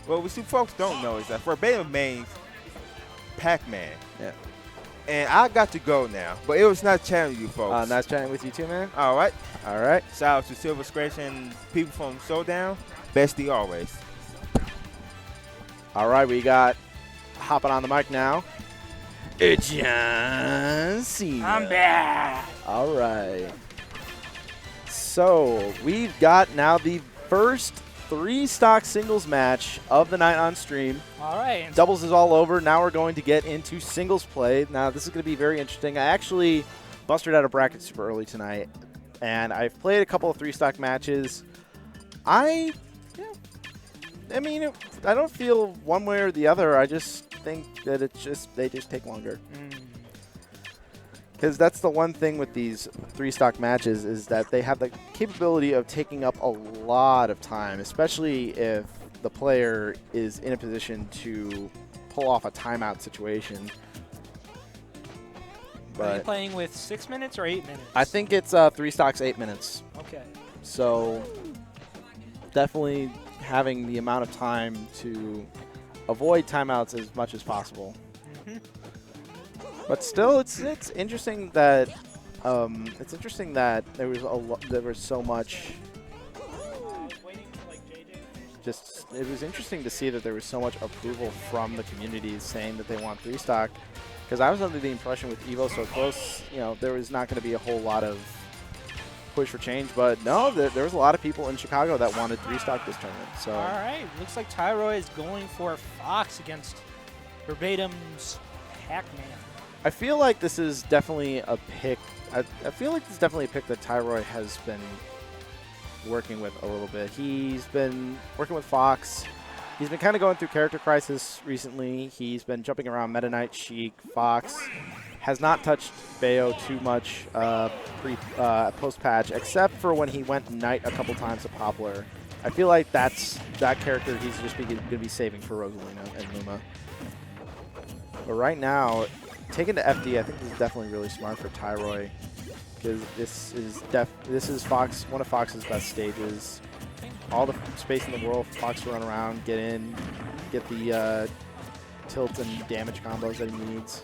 Well, what you folks don't know is that Verbatim means Pac-Man. Yeah. And I got to go now, but it was nice chatting with you folks. Nice chatting with you too, man. All right. All right. Shout out to Silver Scratch and people from Showdown. Bestie always. All right, we got hopping on the mic now. It's John Cena. I'm back. All right. So we've got now the first 3-stock singles match of the night on stream. All right. Doubles is all over. Now we're going to get into singles play. Now this is going to be very interesting. I actually busted out a bracket super early tonight, and I've played a couple of 3-stock matches. I don't feel one way or the other. I just think that they just take longer. Because that's the one thing with these 3-stock matches is that they have the capability of taking up a lot of time, especially if the player is in a position to pull off a timeout situation. Are you playing with 6 minutes or 8 minutes? I think it's 3 stocks, 8 minutes. Okay. So definitely having the amount of time to avoid timeouts as much as possible. But still, it's interesting that there was so much. It was interesting to see that there was so much approval from the community saying that they want 3-stock. Because I was under the impression with Evo so close, there was not going to be a whole lot of push for change. But no, there was a lot of people in Chicago that wanted 3-stock this tournament. So all right, looks like Tyroy is going for Fox against Verbatim's Pac-Man. I feel like this is definitely a pick. I feel like this is definitely a pick that Tyroy has been working with a little bit. He's been working with Fox. He's been kind of going through character crisis recently. He's been jumping around Meta Knight, Sheik, Fox. Has not touched Bayo too much post-patch, except for when he went Knight a couple times to Poplar. I feel like that character he's just going to be saving for Rosalina and Luma. But right now, taking to FD, I think this is definitely really smart for Tyroy, because this is Fox, one of Fox's best stages. All the space in the world, Fox to run around, get in, get the tilt and damage combos that he needs.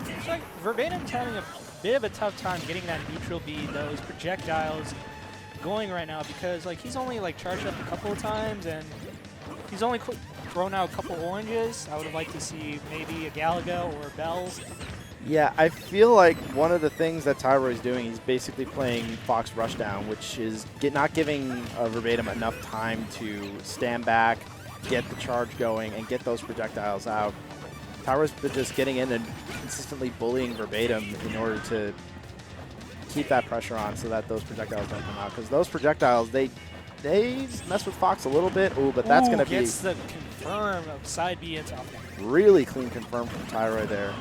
It's like Verbatim's having a bit of a tough time getting that neutral bead, those projectiles going right now, because he's only charged up a couple of times and he's only thrown out a couple oranges. I would have liked to see maybe a Galaga or a Bell. Yeah, I feel like one of the things that Tyroy is doing, he's basically playing Fox Rushdown, which is not giving Verbatim enough time to stand back, get the charge going, and get those projectiles out. Tyroy's been just getting in and consistently bullying Verbatim in order to keep that pressure on so that those projectiles don't come out. Because those projectiles, they mess with Fox a little bit. Ooh, but that's going to be... gets the confirm of side B into up. Really clean confirm from Tyroy there.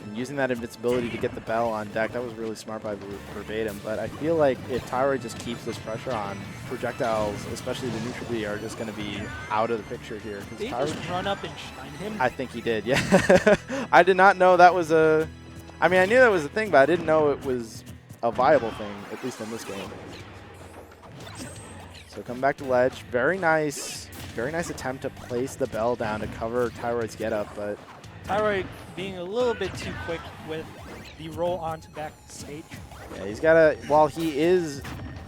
And using that invincibility to get the bell on deck, that was really smart by Verbatim. But I feel like if Tyroy just keeps this pressure on, projectiles, especially the neutral B, are just going to be out of the picture here. Did he just run up and shine him? I think he did, yeah. I did not know that was a... I mean, I knew that was a thing, but I didn't know it was a viable thing, at least in this game. So coming back to ledge, very nice attempt to place the bell down to cover Tyroy's getup, but... Tyroy being a little bit too quick with the roll onto backstage. Yeah, he's got to, while he is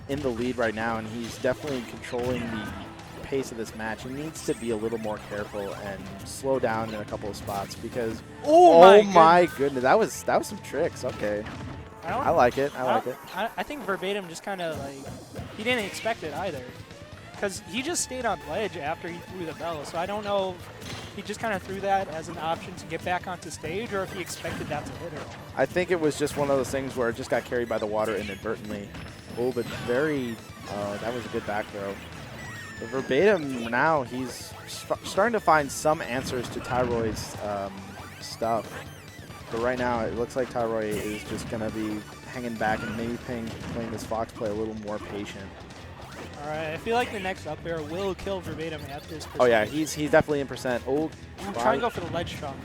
in the lead right now and he's definitely controlling the pace of this match, he needs to be a little more careful and slow down in a couple of spots because, oh my goodness, that was some tricks. Okay. I like it. I like it. I think Verbatim just kind of he didn't expect it either. Because he just stayed on ledge after he threw the bell, so I don't know if he just kind of threw that as an option to get back onto stage or if he expected that to hit her. I think it was just one of those things where it just got carried by the water inadvertently. Oh, but that was a good back throw. But Verbatim now, he's starting to find some answers to Tyroy's stuff. But right now, it looks like Tyroy is just going to be hanging back and maybe playing this Fox play a little more patient. All right, I feel like the next up air will kill Verbatim at this percent. Oh yeah, he's definitely in percent. Try and go for the ledge trump.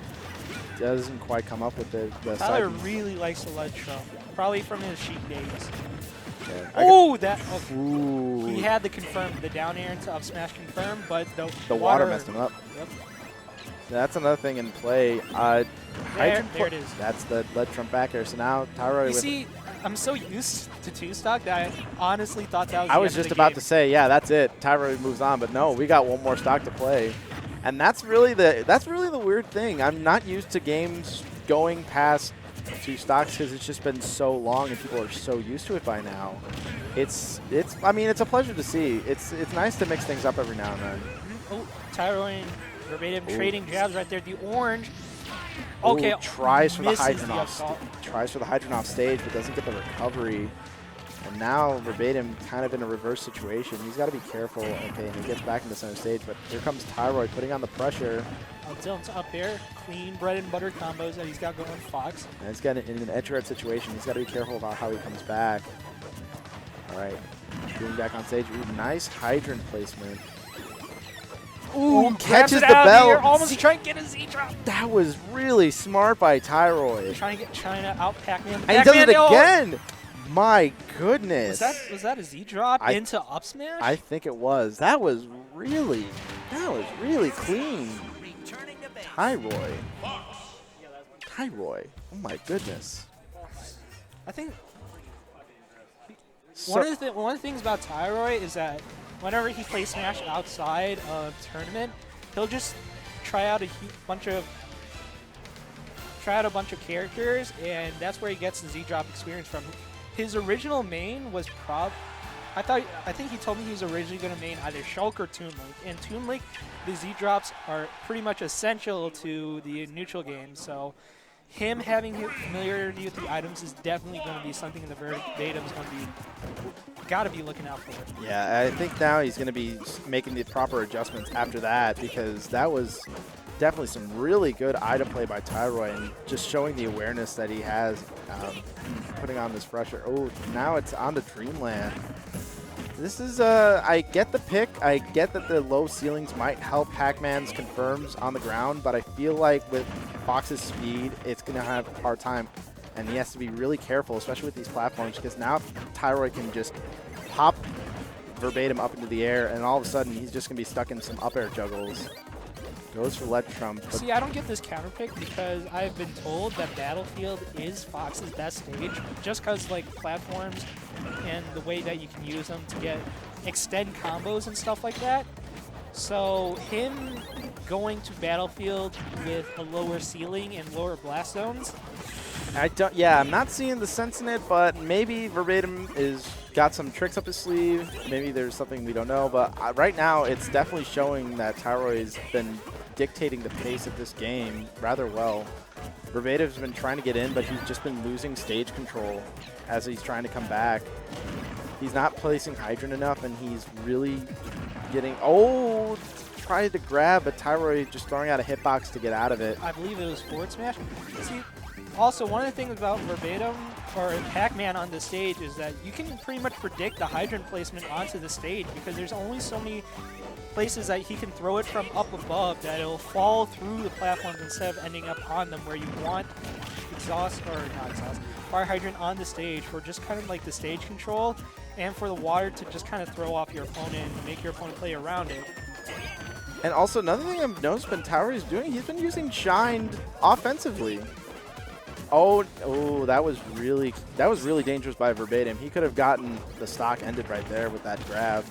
Doesn't quite come up with the Tyler side. really likes the ledge trump, probably from his Sheik days. Yeah, Oh, that. Okay. Ooh. He had the down air into up smash confirm, but The water messed him up. Yep. That's another thing in play. There it is. That's the lead trump back air. So now Tyroy. You see, I'm so used to two stock that I honestly thought that was. I was just about to say, yeah, that's it. Tyroy moves on, but no, we got one more stock to play, and that's really the weird thing. I'm not used to games going past 2 stocks because it's just been so long and people are so used to it by now. I mean, it's a pleasure to see. It's nice to mix things up every now and then. Oh, Tyroy and Verbatim trading jabs right there. The orange. Ooh, Okay. tries for the misses hydrant the off. up Tries for the hydrant off stage, but doesn't get the recovery. And now Verbatim kind of in a reverse situation. He's got to be careful. Okay, and he gets back into center stage, but here comes Tyroy putting on the pressure. Dylan's up there. Clean bread and butter combos that he's got going Fox. And he's got in an edge guard situation. He's got to be careful about how he comes back. All right, getting back on stage. Ooh, nice hydrant placement. Ooh, catches the bell. Almost trying to get a Z drop. That was really smart by Tyroy. Trying to get China out Pac-Man. And he does it again. My goodness. Was that a Z drop into up smash? I think it was. That was really clean. Tyroy. Oh my goodness. I think one of the things about Tyroy is that whenever he plays Smash outside of tournament, he'll just try out a bunch of characters, and that's where he gets the Z drop experience from. His original main was I think he told me he was originally going to main either Shulk or Toon Link. In Toon Link, the Z drops are pretty much essential to the neutral game. So him having familiarity with the items is definitely going to be something in the Verbatim is going to be got to be looking out for. Yeah, I think now he's going to be making the proper adjustments after that, because that was definitely some really good item play by Tyroy and just showing the awareness that he has, putting on this pressure. Oh, now it's on to Dreamland. This is, I get the pick. I get that the low ceilings might help Pac-Man's confirms on the ground, but I feel like with Fox's speed, it's going to have a hard time. And he has to be really careful, especially with these platforms, because now Tyroy can just pop Verbatim up into the air, and all of a sudden he's just going to be stuck in some up air juggles. Goes for Lead Trump. See, I don't get this counter pick because I've been told that Battlefield is Fox's best stage, just because like platforms and the way that you can use them to extend combos and stuff like that. So him going to Battlefield with a lower ceiling and lower blast zones. I'm not seeing the sense in it, but maybe Verbatim is got some tricks up his sleeve. Maybe there's something we don't know, but right now it's definitely showing that Tyroy's been dictating the pace of this game rather well. Verbatim's been trying to get in, but he's just been losing stage control as he's trying to come back. He's not placing Hydrant enough, and he's really getting... Oh, tried to grab, but Tyroy just throwing out a hitbox to get out of it. I believe it was forward smash. See, also, one of the things about Verbatim or Pac-Man on the stage is that you can pretty much predict the hydrant placement onto the stage because there's only so many places that he can throw it from up above that it'll fall through the platforms instead of ending up on them, where you want fire hydrant on the stage for just kind of like the stage control and for the water to just kind of throw off your opponent and make your opponent play around it. And also, another thing I've noticed Tyroy is doing, he's been using Shined offensively. Oh, that was really dangerous by Verbatim. He could have gotten the stock ended right there with that grab,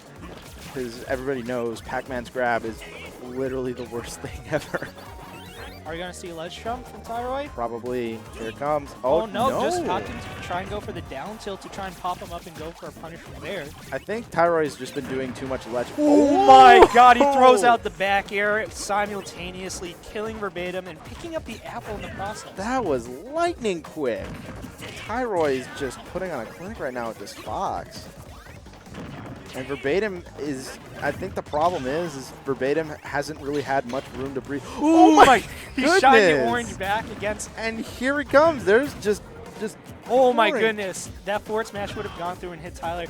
because everybody knows Pac-Man's grab is literally the worst thing ever. Are you going to see ledge jump from Tyroy? Probably. Here it comes. Oh no, just Hopkins try and go for the down tilt to try and pop him up and go for a punish from there. I think Tyroy's just been doing too much ledge. Oh my god, he throws out the back air simultaneously, killing Verbatim and picking up the apple in the process. That was lightning quick. Tyroy is just putting on a clinic right now with this Fox. And Verbatim is, I think the problem is Verbatim hasn't really had much room to breathe. Oh my goodness. He shot the orange back against. And here it comes. There's just oh my goodness. That forward smash would have gone through and hit Tyler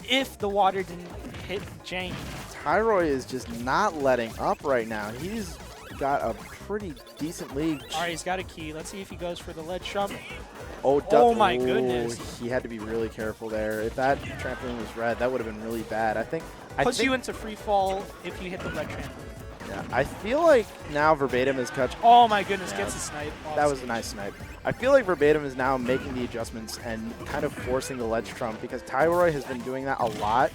if the water didn't hit Jane. Tyroy is just not letting up right now. He's got a pretty decent lead. All right, he's got a key. Let's see if he goes for the ledge jump. Oh my goodness. He had to be really careful there. If that trampoline was red, that would have been really bad. I think Puts you into free fall if you hit the red trampoline. Yeah, I feel like now Verbatim is catching. Oh my goodness, Yeah, gets the snipe. That was a nice snipe. I feel like Verbatim is now making the adjustments and kind of forcing the ledge trump because Tyroy has been doing that a lot,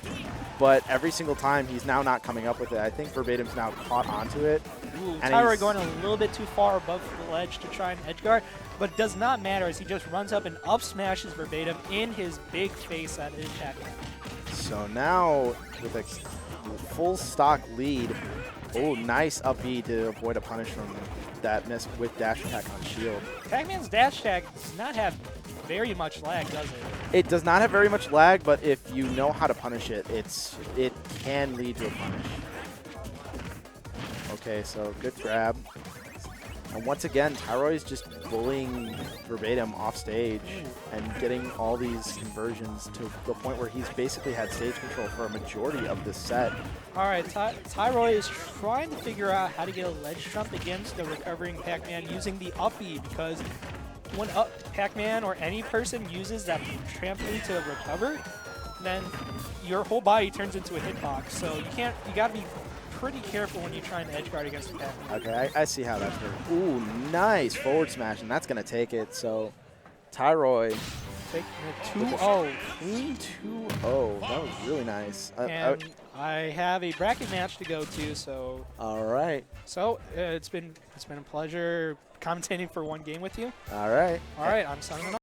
but every single time he's now not coming up with it. I think Verbatim's now caught onto it. Ooh, and Tyroy going a little bit too far above the ledge to try and edge guard, but it does not matter as he just runs up and up smashes Verbatim in his big face at impact. So now with a full stock lead, oh, nice up B to avoid a punish from that miss with dash attack on shield. Pac-Man's dash attack does not have very much lag, does it? It does not have very much lag, but if you know how to punish it, it can lead to a punish. Okay, so good grab. And once again, Tyroy is just bullying Verbatim off stage and getting all these conversions to the point where he's basically had stage control for a majority of this set. All right, Tyroy is trying to figure out how to get a ledge trump against the recovering Pac-Man using the up B, because when Pac-Man or any person uses that trampoline to recover, then your whole body turns into a hitbox. So you got to be pretty careful when you try and edge guard against the Pac-Man. Okay, I see how that's working. Ooh, nice forward smash, and that's going to take it. So Tyroy Take the 2-0. clean 2-0. That was really nice. And I have a bracket match to go to, so All right. it's been a pleasure commentating for one game with you. All right. All right, I'm signing off.